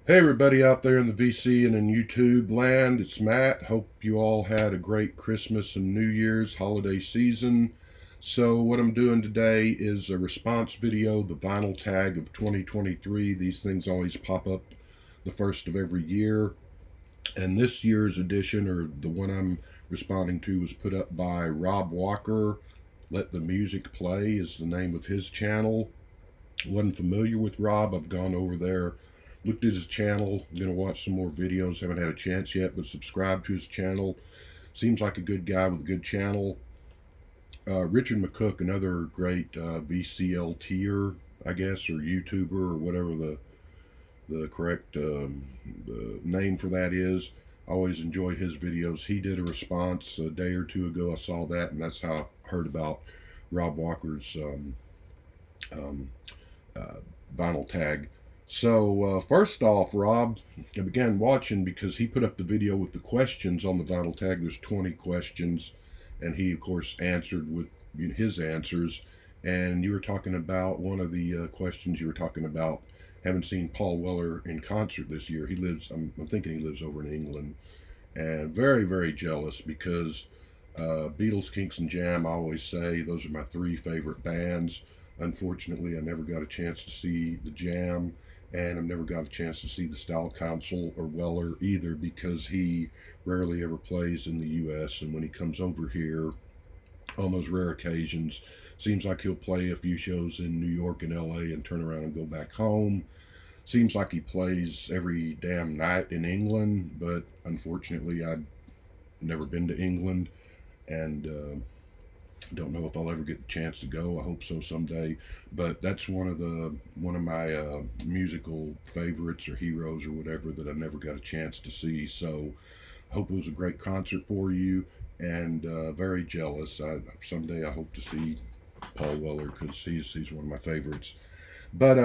Hey everybody out there in the VC and in YouTube land, it's Matt. Hope you all had a great Christmas and New Year's holiday season. So what I'm doing today is a response video, the vinyl tag of 2023. These things always pop up the first of every year. And this year's edition, or the one I'm responding to, was put up by Rob Walker. Let the Music Play is the name of his channel. Wasn't familiar with Rob. I've gone over there, looked at his channel. I'm gonna watch some more videos. Haven't had a chance yet, but subscribe to his channel. Seems like a good guy with a good channel. Richard McCook, another great VCLTer, I guess, or YouTuber, or whatever the correct the name for that is. I always enjoy his videos. He did a response a day or two ago. I saw that, and that's how I heard about Rob Walker's um, uh, vinyl tag. So first off, Rob, I began watching because he put up the video with the questions on the vinyl tag. There's 20 questions, and he of course answered with his answers. And you were talking about one of the questions. You were talking about haven't seen Paul Weller in concert this year. He lives. I'm thinking he lives over in England, and very jealous because Beatles, Kinks, and Jam. I always say those are my three favorite bands. Unfortunately, I never got a chance to see the Jam, and I've never got a chance to see the Style Council or Weller either because he rarely ever plays in the U.S. And when he comes over here on those rare occasions, seems like he'll play a few shows in New York and L.A. and turn around and go back home. Seems like he plays every damn night in England, but unfortunately, I've never been to England and don't know if I'll ever get a chance to go. I hope so someday. But that's one of my musical favorites or heroes or whatever that I never got a chance to see. So I hope it was a great concert for you, and very jealous. Someday I hope to see Paul Weller because he's one of my favorites. But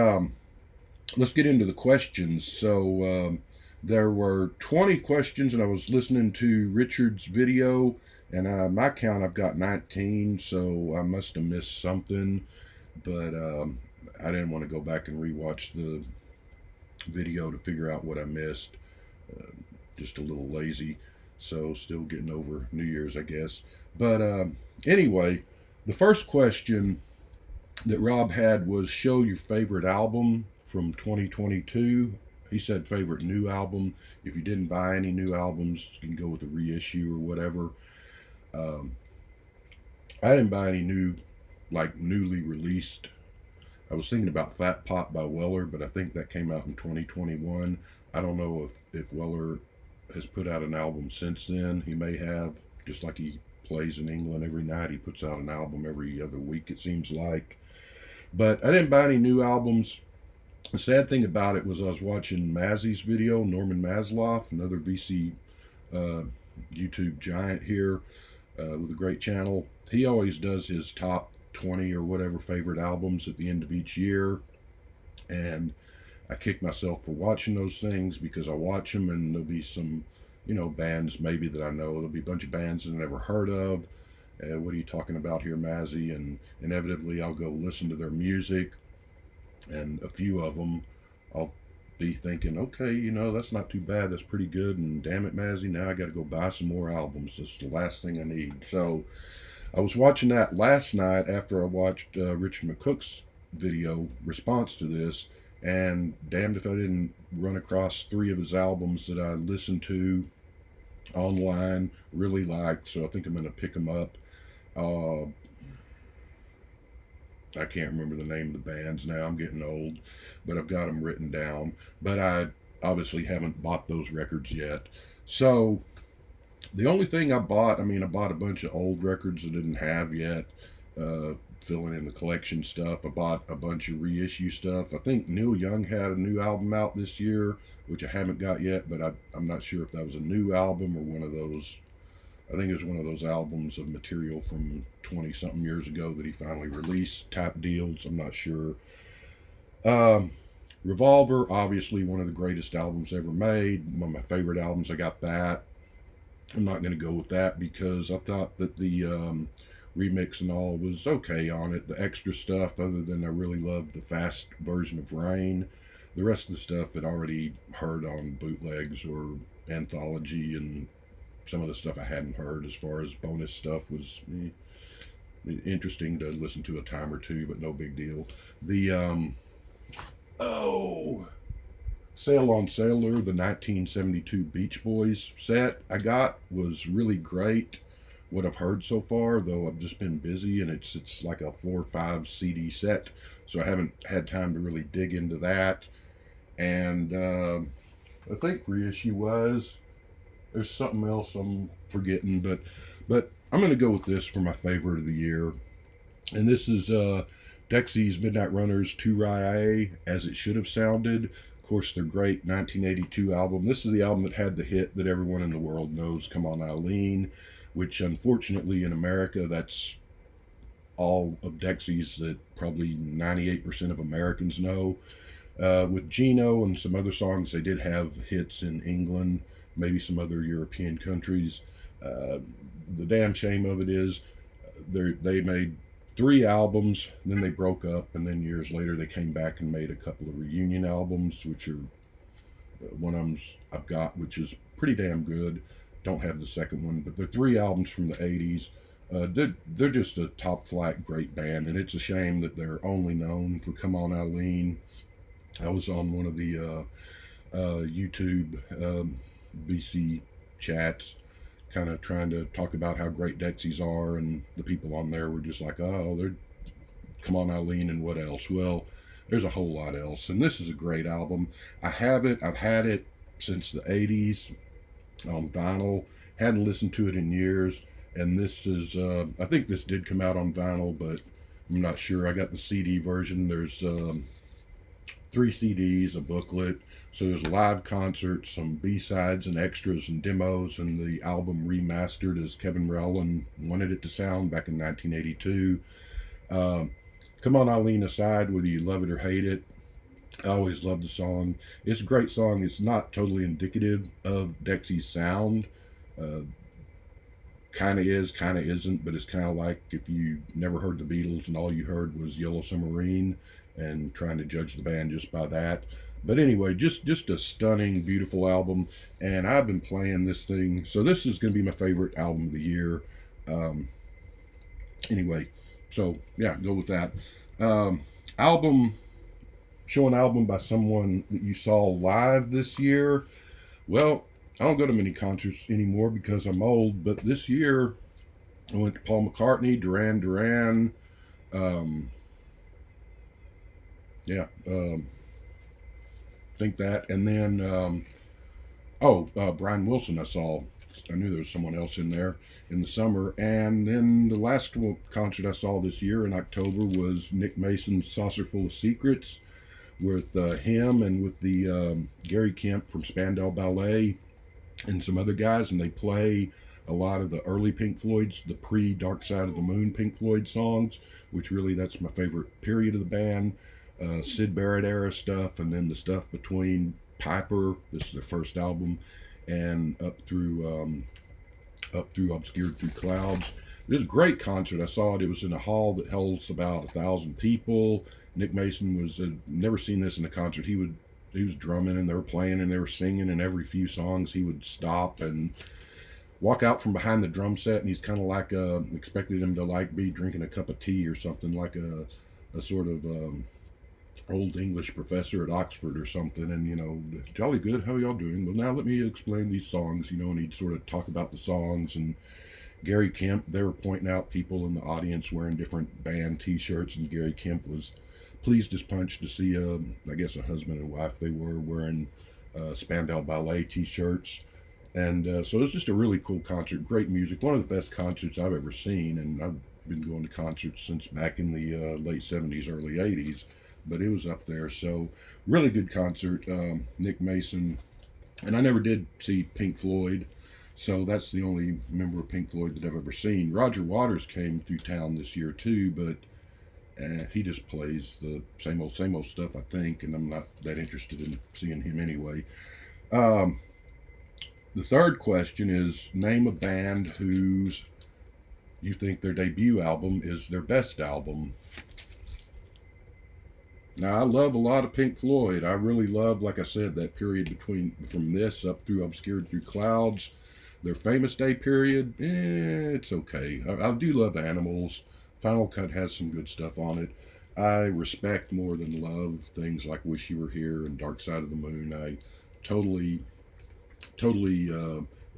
let's get into the questions. So there were 20 questions, and I was listening to Richard's video, and my count I've got 19, so I must have missed something. But I didn't want to go back and rewatch the video to figure out what I missed. Uh, just a little lazy, so still getting over New Year's, I guess. But anyway, the first question that Rob had was show your favorite album from 2022. He said favorite new album. If you didn't buy any new albums, you can go with a reissue or whatever. Um, I didn't buy any new, like newly released. I was thinking about Fat Pot by Weller, but I think that came out in 2021. I don't know if Weller has put out an album since then. He may have, just like he plays in England every night. He puts out an album every other week, it seems like. But I didn't buy any new albums. The sad thing about it was I was watching Mazzy's video, Norman Masloff, another VC uh, YouTube giant here with a great channel. He always does his top 20 or whatever favorite albums at the end of each year. And I kick myself for watching those things because I watch them and there'll be some, bands maybe that I know. There'll be a bunch of bands that I never heard of. What are you talking about here, Mazzy? And inevitably I'll go listen to their music, and a few of them I'll be thinking, okay, that's not too bad. That's pretty good. And damn it, Mazzy, now I got to go buy some more albums. That's the last thing I need. So I was watching that last night after I watched Richard McCook's video response to this, and damned if I didn't run across three of his albums that I listened to online, really liked. So I think I'm going to pick them up. Uh, I can't remember the name of the bands now. I'm getting old, but I've got them written down. But I obviously haven't bought those records yet. So the only thing I bought, I bought a bunch of old records I didn't have yet, uh, filling in the collection stuff. I bought a bunch of reissue stuff. I think Neil Young had a new album out this year, which I haven't got yet, but I'm not sure if that was a new album or one of those. I think it was one of those albums of material from 20 something years ago that he finally released, type deals. I'm not sure. Um, Revolver, obviously one of the greatest albums ever made. One of my favorite albums. I got that. I'm not going to go with that because I thought that the remix and all was okay on it. The extra stuff, other than I really loved the fast version of Rain, The rest of the stuff I'd already heard on bootlegs or anthology, and some of the stuff I hadn't heard as far as bonus stuff was interesting to listen to a time or two, but no big deal. The oh, Sail on Sailor, the 1972 Beach Boys set I got was really great. What I've heard so far, though I've just been busy, and it's like a 4 or 5 CD set, so I haven't had time to really dig into that. And I think reissue was there's something else I'm forgetting, but I'm gonna go with this for my favorite of the year, and this is Dexy's Midnight Runners Tu Rai As It Should Have Sounded. Of course, their great 1982 album. This is the album that had the hit that everyone in the world knows, Come On Eileen, which unfortunately in America, that's all of Dexy's that probably 98% of Americans know. With Gino and some other songs, they did have hits in England, maybe some other European countries. The damn shame of it is they made 3 albums, then they broke up, and then years later they came back and made a couple of reunion albums, which are one of them's I've got, which is pretty damn good. Don't have the second one, but they're 3 albums from the 80s. They're just a top flight great band, and it's a shame that they're only known for Come On Eileen. I was on one of the YouTube BC chats, kind of trying to talk about how great Dexys are, and the people on there were just like, oh, they're Come On Eileen and what else? Well, there's a whole lot else, and this is a great album. I've had it since the 80s on vinyl, hadn't listened to it in years, and this is, I think this did come out on vinyl, but I'm not sure. I got the CD version. There's 3 CDs, a booklet. So there's a live concert, some B-sides and extras and demos, and the album remastered as Kevin Rowland wanted it to sound back in 1982. Come On Eileen aside, whether you love it or hate it, I always love the song. It's a great song. It's not totally indicative of Dexy's sound. Kind of is, kind of isn't, but it's kind of like if you never heard the Beatles and all you heard was Yellow Submarine and trying to judge the band just by that. But anyway, just a stunning, beautiful album, and I've been playing this thing. So this is going to be my favorite album of the year. Anyway, so yeah, go with that. Album, show an album by someone that you saw live this year. Well, I don't go to many concerts anymore because I'm old, but this year I went to Paul McCartney, Duran Duran, think that, and then Brian Wilson I saw. I knew there was someone else in there in the summer, and then the last concert I saw this year in October was Nick Mason's Saucer Full of Secrets with him and with the Gary Kemp from Spandau Ballet and some other guys, and they play a lot of the early Pink Floyd's, the pre-Dark Side of the Moon Pink Floyd songs, which really that's my favorite period of the band. Syd Barrett era stuff, and then the stuff between Piper, this is their first album, and up through Obscured Through Clouds. It was a great concert. I saw it. It was in a hall that holds about 1,000 people. Nick Mason was never seen this in a concert. He was drumming and they were playing and they were singing, and every few songs he would stop and walk out from behind the drum set, and he's kind of like expected him to like be drinking a cup of tea or something, like a sort of old English professor at Oxford or something, and jolly good, how y'all doing? Well, now let me explain these songs, and he'd sort of talk about the songs. And Gary Kemp, they were pointing out people in the audience wearing different band t-shirts, and Gary Kemp was pleased as punch to see I guess a husband and wife, they were wearing Spandau Ballet t-shirts. And so it was just a really cool concert, great music, one of the best concerts I've ever seen, and I've been going to concerts since back in the late 70s, early 80s, but it was up there. So really good concert. Nick Mason, and I never did see Pink Floyd, so that's the only member of Pink Floyd that I've ever seen. Roger Waters came through town this year too, but he just plays the same old stuff, I think, and I'm not that interested in seeing him anyway. The third question is, name a band whose you think their debut album is their best album. Now, I love a lot of Pink Floyd. I really love, like I said, that period between from this up through Obscured Through Clouds. Their Famous Day period, it's okay. I do love Animals. Final Cut has some good stuff on it. I respect more than love things like Wish You Were Here and Dark Side of the Moon. I totally, totally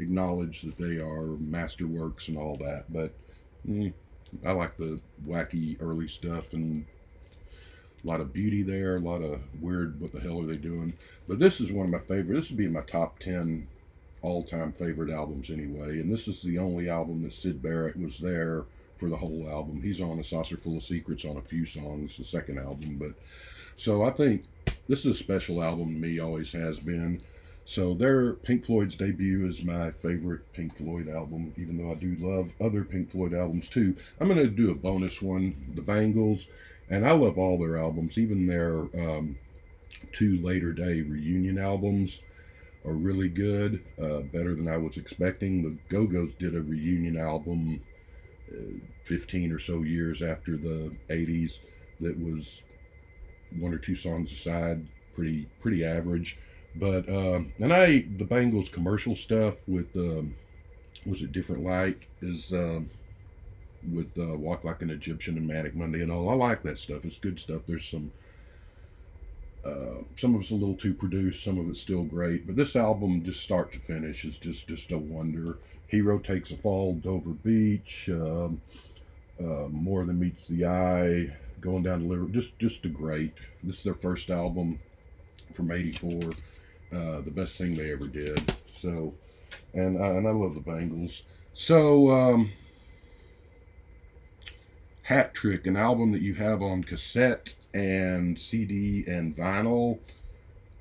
acknowledge that they are masterworks and all that. But I like the wacky early stuff and a lot of beauty there, a lot of weird, what the hell are they doing? But this is one of my favorite. This would be my top 10 all-time favorite albums anyway. And this is the only album that Syd Barrett was there for the whole album. He's on A Saucer Full of Secrets on a few songs, the second album. But so I think this is a special album to me, always has been. So their Pink Floyd's debut is my favorite Pink Floyd album, even though I do love other Pink Floyd albums too. I'm going to do a bonus one, The Bangles. And I love all their albums, even their two later day reunion albums are really good, better than I was expecting. The Go-Go's did a reunion album 15 or so years after the 80s that was one or two songs aside, pretty average. But the Bangles commercial stuff with was it Different Light is with Walk Like an Egyptian and Manic Monday and all. I like that stuff. It's good stuff. There's some of it's a little too produced, some of it's still great. But this album, just start to finish, is just a wonder. Hero Takes a Fall, Dover Beach, More Than Meets the Eye, Going Down to Liverpool. Just a great. This is their first album from '84. The best thing they ever did. So, and I love the Bangles. So. Hat Trick, an album that you have on cassette and CD and vinyl.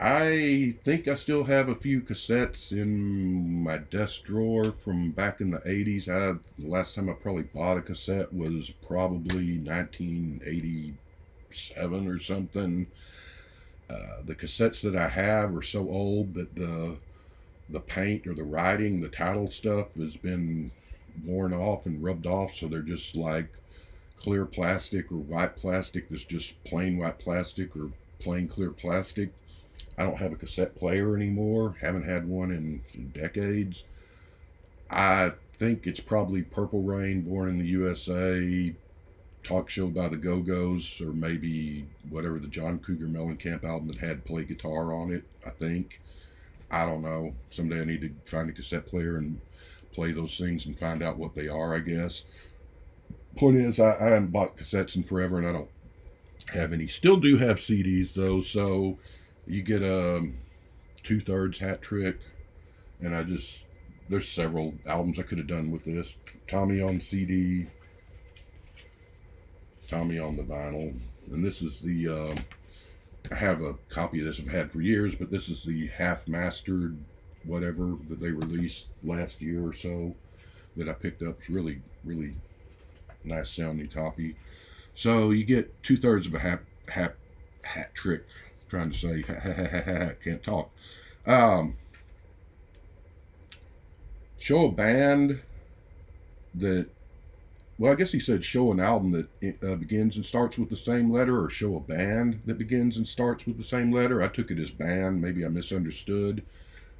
I think I still have a few cassettes in my desk drawer from back in the 80s. The last time I probably bought a cassette was probably 1987 or something. The cassettes that I have are so old that the paint or the writing, the title stuff has been worn off and rubbed off, so they're just like clear plastic or white plastic that's just plain white plastic or plain clear plastic. I don't have a cassette player anymore. Haven't had one in decades. I think it's probably Purple Rain, Born in the USA, Talk Show by the Go-Go's, or maybe whatever the John Cougar Mellencamp album that had play guitar on it, I think. I don't know. Someday I need to find a cassette player and play those things and find out what they are, I guess. Point is, I haven't bought cassettes in forever, and I don't have any. Still do have CDs though, so you get a 2/3 Hat Trick, and there's several albums I could have done with this. Tommy on CD, Tommy on the vinyl, and this is the. I have a copy of this I've had for years, but this is the half mastered whatever that they released last year or so that I picked up. It's really nice sounding copy. So you get 2/3 of a hat trick. I'm trying to say can't talk. Show a band that, well, I guess he said show an album that begins and starts with the same letter, or show a band that begins and starts with the same letter. I took it as band. Maybe I misunderstood.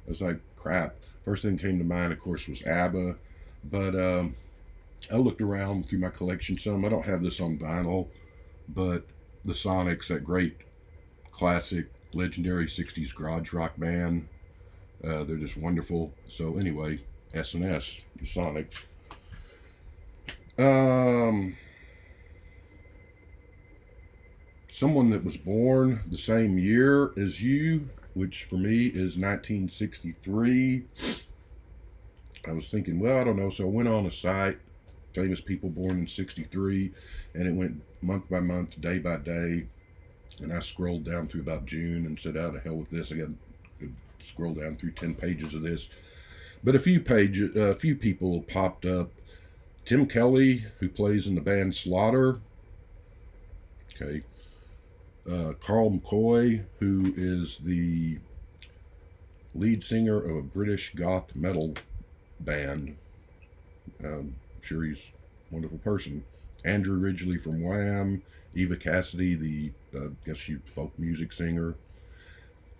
I was like, crap. First thing came to mind, of course, was ABBA. But I looked around through my collection some. I don't have this on vinyl, but the Sonics, that great classic, legendary 60s garage rock band, they're just wonderful. So anyway, S&S, the Sonics. Someone that was born the same year as you, which for me is 1963. I was thinking, well, I don't know. So I went on a site, famous people born in 63, and it went month by month, day by day. And I scrolled down through about June and said, "Out of hell with this." I got to scroll down through 10 pages of this. But a few people popped up. Tim Kelly, who plays in the band Slaughter. Okay. Carl McCoy, who is the lead singer of a British goth metal band. I'm sure he's a wonderful person. Andrew Ridgeley from Wham, Eva Cassidy, the guess she folk music singer.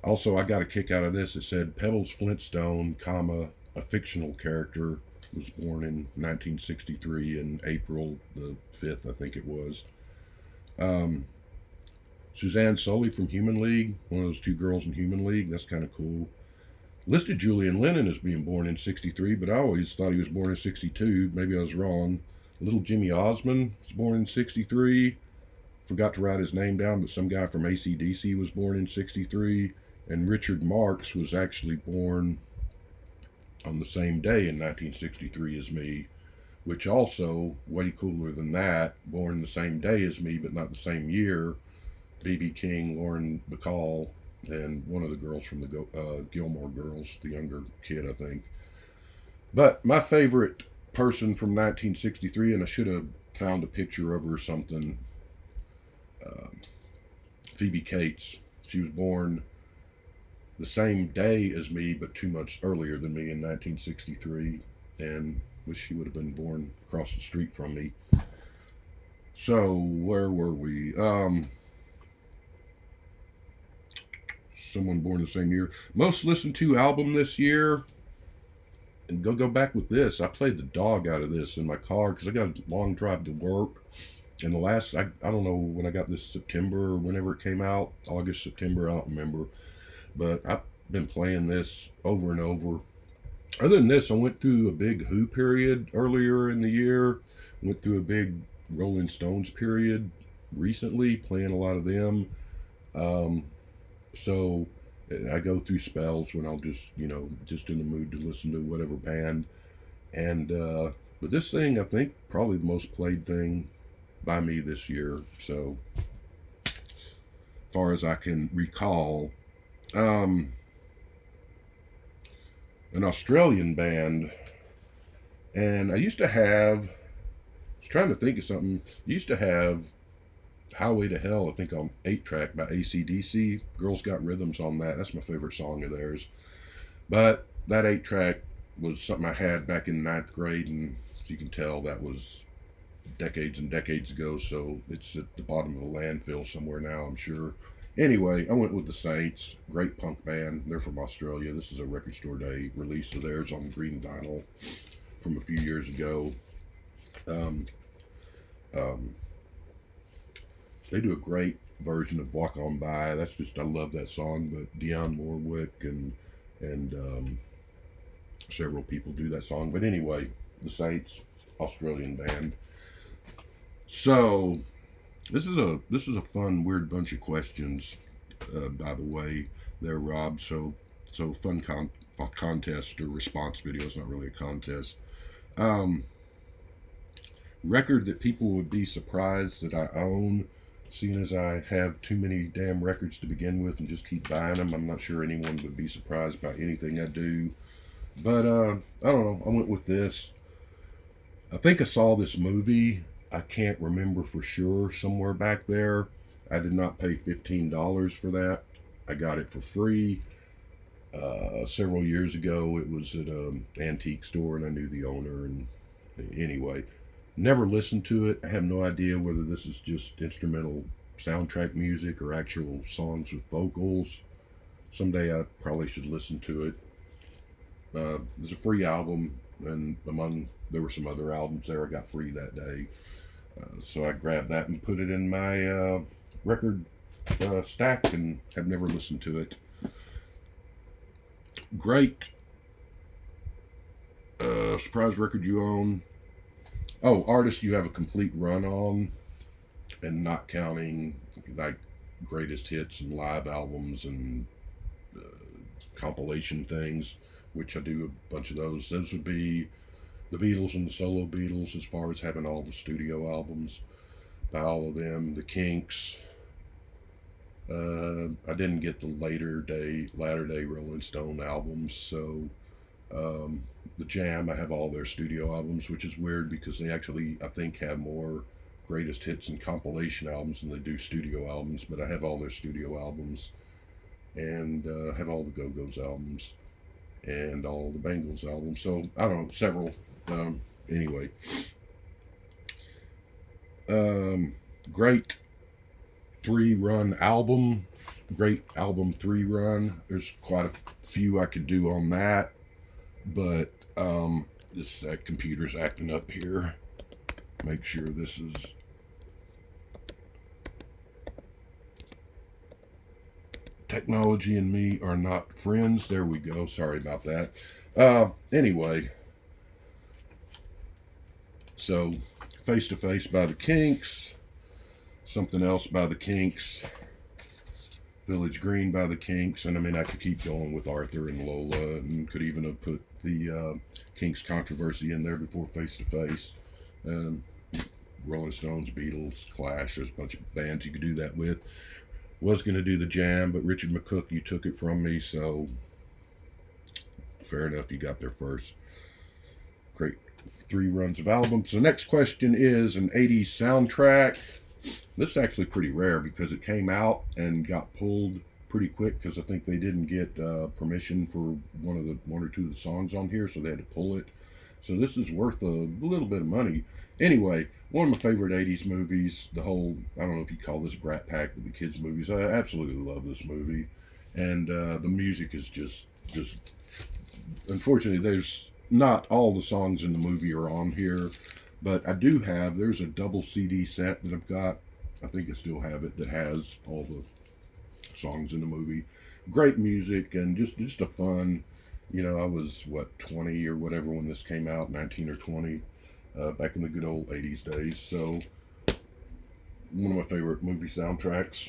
Also, I got a kick out of this. It said Pebbles Flintstone, comma, a fictional character, was born in 1963 in April the 5th, I think it was. Um, Suzanne Sully from Human League, one of those two girls in Human League. That's kind of cool. Listed Julian Lennon as being born in 63, but I always thought he was born in 62. Maybe I was wrong. Little Jimmy Osmond was born in 63. Forgot to write his name down, but some guy from AC/DC was born in 63. And Richard Marx was actually born on the same day in 1963 as me, which also, way cooler than that, born the same day as me, but not the same year. B.B. King, Lauren Bacall, and one of the girls from the Gilmore Girls, the younger kid, I think. But my favorite person from 1963, and I should have found a picture of her or something, Phoebe Cates. She was born the same day as me, but 2 months earlier than me in 1963, and wish she would have been born across the street from me. So, where were we? Someone born the same year. Most listened to album this year. And go back with this. I played the dog out of this in my car because I got a long drive to work. And the last, I don't know when I got this, September or whenever it came out, August, September, I don't remember. But I've been playing this over and over. Other than this, I went through a big Who period earlier in the year. Went through a big Rolling Stones period recently, playing a lot of them. So I go through spells when I'll just, just in the mood to listen to whatever band. And, but this thing, I think, probably the most played thing by me this year. So, as far as I can recall, an Australian band. And I used to have, I was trying to think of something, used to have Highway to Hell, I think, on 8-track by AC/DC. Girls Got Rhythms on that. That's my favorite song of theirs. But that 8-track was something I had back in 9th grade, and as you can tell, that was decades and decades ago, so it's at the bottom of a landfill somewhere now, I'm sure. Anyway, I went with the Saints. Great punk band. They're from Australia. This is a Record Store Day release of theirs on green vinyl from a few years ago. They do a great version of Walk On By. That's just, I love that song. But Dionne Warwick and several people do that song. But anyway, the Saints, Australian band. So this is a fun, weird bunch of questions. By the way, there, Rob. So fun contest or response video. It's not really a contest. Record that people would be surprised that I own, seeing as I have too many damn records to begin with and just keep buying them. I'm not sure anyone would be surprised by anything I do. But I don't know. I went with this. I think I saw this movie. I can't remember for sure. Somewhere back there. I did not pay $15 for that. I got it for free. Several years ago, it was at an antique store, and I knew the owner. And anyway, never listened to it. I have no idea whether this is just instrumental soundtrack music or actual songs with vocals. Someday I probably should listen to it. It was a free album, and there were some other albums there I got free that day. So I grabbed that and put it in my record stack, and have never listened to it. Great surprise record you own. Oh, artist you have a complete run on, and not counting like greatest hits and live albums and compilation things, which I do a bunch of those. Those would be the Beatles and the solo Beatles, as far as having all the studio albums by all of them. The Kinks. I didn't get the latter day Rolling Stone albums, so the Jam, I have all their studio albums, which is weird because they actually, I think, have more greatest hits and compilation albums than they do studio albums, but I have all their studio albums, and have all the Go-Go's albums, and all the Bangles albums, so I don't know, several. Anyway, great 3-run album. Great album 3-run. There's quite a few I could do on that, but this computer's acting up here. Make sure this is technology and me are not friends. There we go. Sorry about that. Anyway, so Face to Face by the Kinks, Something Else by the Kinks, Village Green by the Kinks, and I mean I could keep going with Arthur and Lola, and could even have put the Kinks Controversy in there before Face to Face. Rolling Stones, Beatles, Clash, there's a bunch of bands you could do that with. Was going to do the Jam, but Richard McCook, you took it from me, so fair enough, you got there first. Great 3 runs of albums. The next question is an 80s soundtrack. This is actually pretty rare because it came out and got pulled pretty quick because I think they didn't get permission for one or two of the songs on here, so they had to pull it. So this is worth a little bit of money. Anyway, one of my favorite 80s movies, the whole, I don't know if you call this Brat Pack with the kids movies. I absolutely love this movie. And the music is just, unfortunately, there's not all the songs in the movie are on here, but I do have, there's a double CD set that I've got. I think I still have it, that has all the songs in the movie. Great music and just a fun, you know, I was, 20 or whatever when this came out, 19 or 20. Back in the good old 80s days. So one of my favorite movie soundtracks,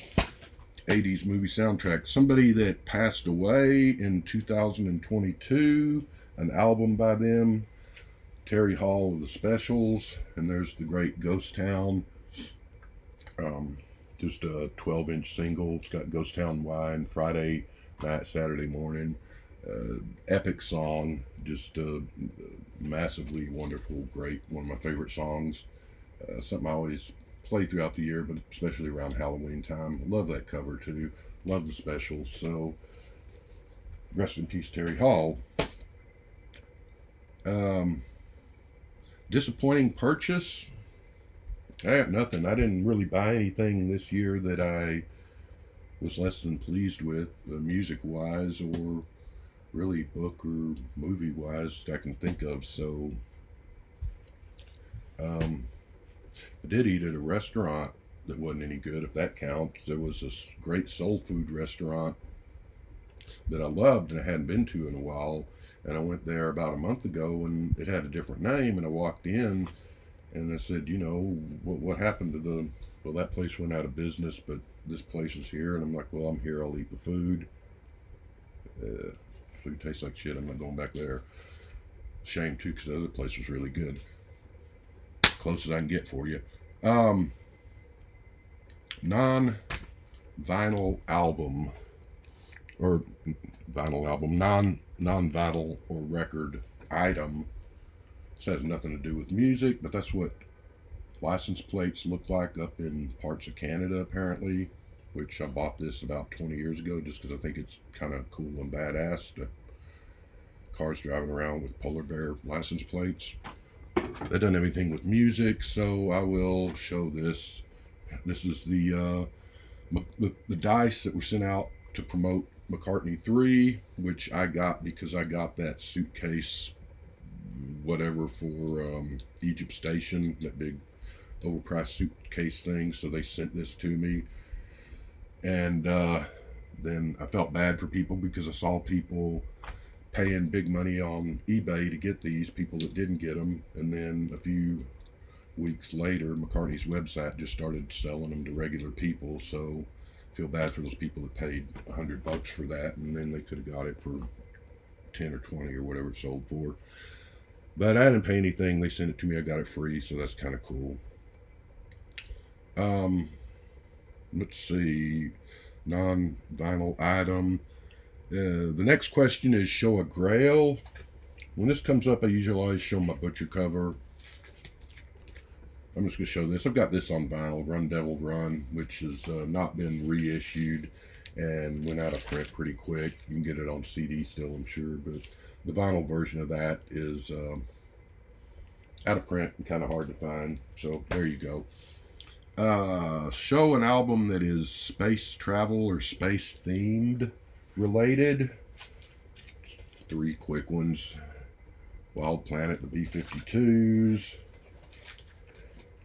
80s movie soundtrack. Somebody that passed away in 2022, an album by them, Terry Hall of the Specials, and there's the great Ghost Town. Just a 12-inch single. It's got Ghost Town Wine, Friday Night, Saturday Morning. Epic song, just massively wonderful, great, one of my favorite songs. Something I always play throughout the year, but especially around Halloween time. Love that cover too. Love the Specials. So rest in peace, Terry Hall. Disappointing purchase. I got nothing. I didn't really buy anything this year that I was less than pleased with, music wise or really book or movie wise I can think of. So I did eat at a restaurant that wasn't any good, if that counts. There was this great soul food restaurant that I loved and I hadn't been to in a while, and I went there about a month ago and it had a different name, and I walked in and I said, you know, what happened to that place went out of business, but this place is here. And I'm like, well, I'm here, I'll eat the food. Food tastes like shit, I'm not going back there. Shame too, because the other place was really good. Close as I can get for you. Non-vinyl album, or vinyl album, non-vinyl or record item. This has nothing to do with music, but that's what license plates look like up in parts of Canada, apparently. Which I bought this about 20 years ago just because I think it's kind of cool and badass. Cars driving around with polar bear license plates. That doesn't have anything with music, so I will show this. This is the dice that were sent out to promote McCartney 3, which I got because I got that suitcase, whatever, for Egypt Station, that big overpriced suitcase thing, so they sent this to me. And then I felt bad for people because I saw people paying big money on eBay to get these, people that didn't get them. And then a few weeks later, McCartney's website just started selling them to regular people. So I feel bad for those people that paid $100 for that, and then they could have got it for 10 or 20 or whatever it sold for. But I didn't pay anything. They sent it to me. I got it free, so that's kind of cool. Let's see, non-vinyl item. The next question is show a grail. When this comes up, I usually always show my butcher cover. I'm just going to show this. I've got this on vinyl, Run Devil Run, which has not been reissued and went out of print pretty quick. You can get it on CD still, I'm sure, but the vinyl version of that is out of print and kind of hard to find. So there you go. Show an album that is space travel or space themed related. Three quick ones. Wild Planet, the B-52s.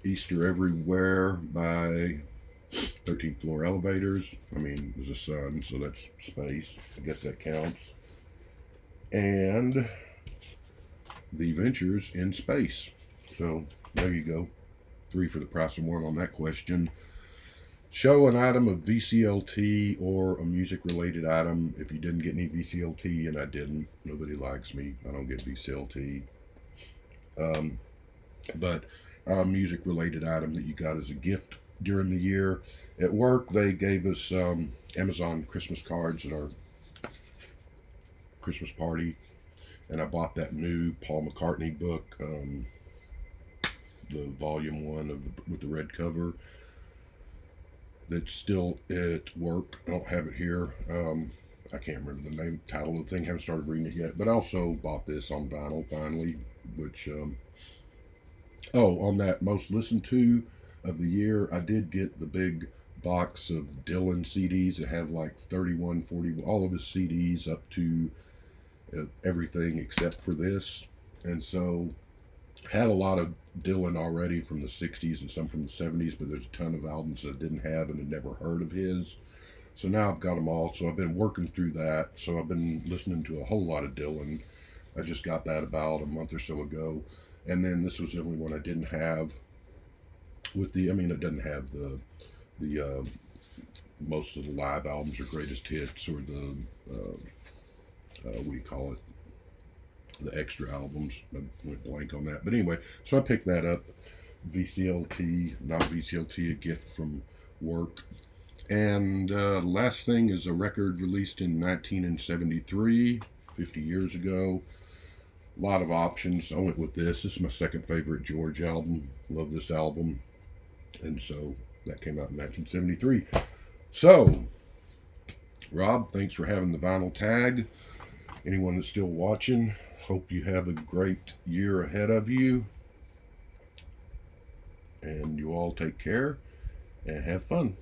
Easter Everywhere by 13th Floor Elevators. I mean, there's a sun, so that's space. I guess that counts. And The Ventures in Space. So there you go. 3 for the price of 1 on that question. Show an item of VCLT or a music-related item. If you didn't get any VCLT, and I didn't, nobody likes me. I don't get VCLT. But a music-related item that you got as a gift during the year. At work, they gave us Amazon Christmas cards at our Christmas party, and I bought that new Paul McCartney book, the volume 1 with the red cover. That's still at work. I don't have it here. I can't remember the title of the thing. Haven't started reading it yet. But I also bought this on vinyl finally, which on that most listened to of the year, I did get the big box of Dylan CDs that have like 31, 40, all of his CDs up to everything except for this. And so had a lot of Dylan already from the 60s and some from the 70s, but there's a ton of albums that I didn't have and had never heard of his. So now I've got them all. So I've been working through that. So I've been listening to a whole lot of Dylan. I just got that about a month or so ago. And then this was the only one I didn't have it doesn't have the most of the live albums or greatest hits or the, what do you call it? The extra albums. I went blank on that. But anyway, so I picked that up. VCLT, not VCLT, a gift from work. And last thing is a record released in 1973, 50 years ago. A lot of options. I went with this. This is my second favorite George album. Love this album. And so that came out in 1973. So, Rob, thanks for having the vinyl tag. Anyone that's still watching, hope you have a great year ahead of you. And you all take care and have fun.